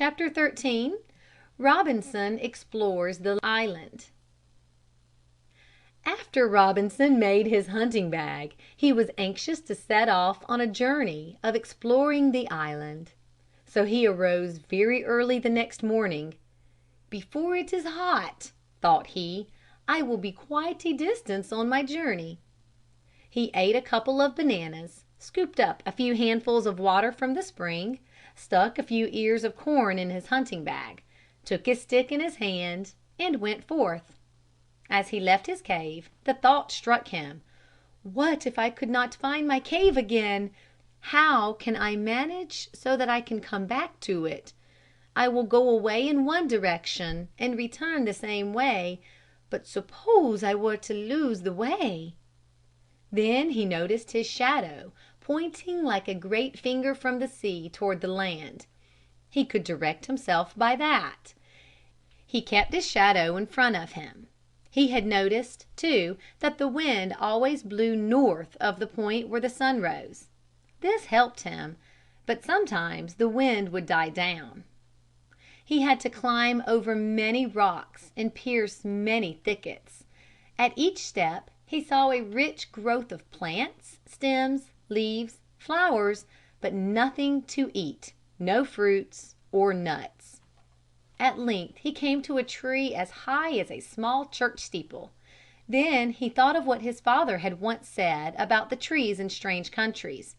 Chapter 13. Robinson Explores the Island. After Robinson made his hunting bag, he was anxious to set off on a journey of exploring the island. So he arose very early the next morning. "Before it is hot," thought he, "I will be quite a distance on my journey." He ate a couple of bananas, scooped up a few handfuls of water from the spring, stuck a few ears of corn in his hunting bag, took his stick in his hand, and went forth. As he left his cave, the thought struck him, "What if I could not find my cave again? How can I manage so that I can come back to it? I will go away in one direction and return the same way, but suppose I were to lose the way?" Then he noticed his shadow pointing like a great finger from the sea toward the land. He could direct himself by that. He kept his shadow in front of him. He had noticed, too, that the wind always blew north of the point where the sun rose. This helped him, but sometimes the wind would die down. He had to climb over many rocks and pierce many thickets. At each step he saw a rich growth of plants, stems, leaves, flowers, but nothing to eat, no fruits or nuts. At length he came to a tree as high as a small church steeple. Then he thought of what his father had once said about the trees in strange countries.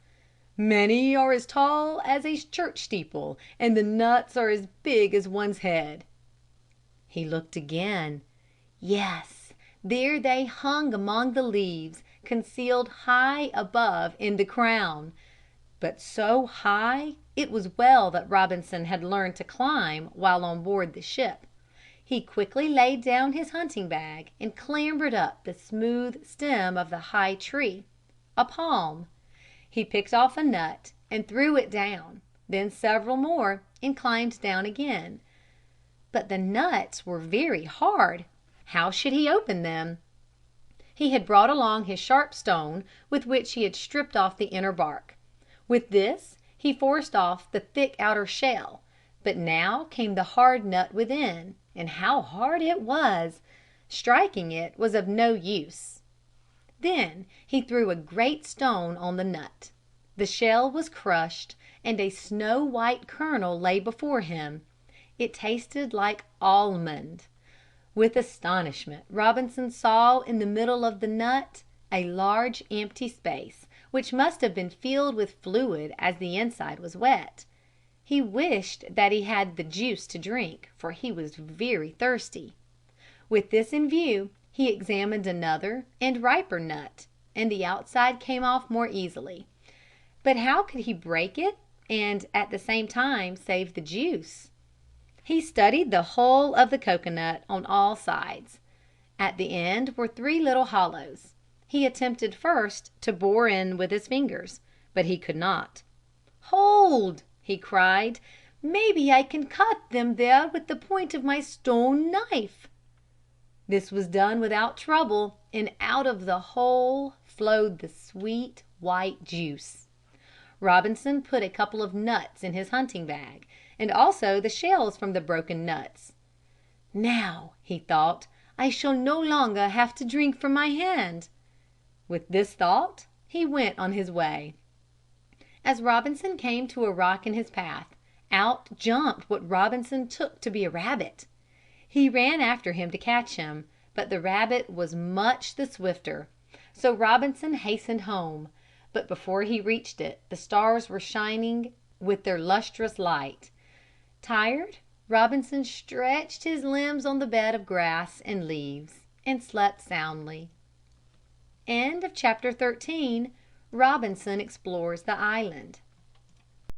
"Many are as tall as a church steeple, and the nuts are as big as one's head." He looked again. Yes, there they hung among the leaves, concealed high above in the crown. But so high it was well that Robinson had learned to climb while on board the ship. He quickly laid down his hunting bag and clambered up the smooth stem of the high tree, a palm. He picked off a nut and threw it down, then several more, and climbed down again. But the nuts were very hard. How should he open them? He had brought along his sharp stone with which he had stripped off the inner bark. With this he forced off the thick outer shell, but now came the hard nut within, and how hard it was! Striking it was of no use. Then he threw a great stone on the nut. The shell was crushed and a snow white kernel lay before him. It tasted like almond. With astonishment Robinson saw in the middle of the nut a large empty space which must have been filled with fluid as the inside was wet. He wished that he had the juice to drink, for he was very thirsty. With this in view he examined another and riper nut, and the outside came off more easily. But how could he break it and at the same time save the juice? He studied the hull of the cocoanut on all sides. At the end were three little hollows. He attempted first to bore in with his fingers, but he could not. "Hold!" he cried. "Maybe I can cut them there with the point of my stone knife." This was done without trouble, and out of the hole flowed the sweet, white juice. Robinson put a couple of nuts in his hunting bag, and also the shells from the broken nuts. "Now," he thought, "I shall no longer have to drink from my hand." With this thought he went on his way. As Robinson came to a rock in his path, out jumped what Robinson took to be a rabbit. He ran after him to catch him, but the rabbit was much the swifter. So Robinson hastened home, but before he reached it the stars were shining with their lustrous light. Tired, Robinson stretched his limbs on the bed of grass and leaves and slept soundly. Chapter 14. Robinson Explores the Island.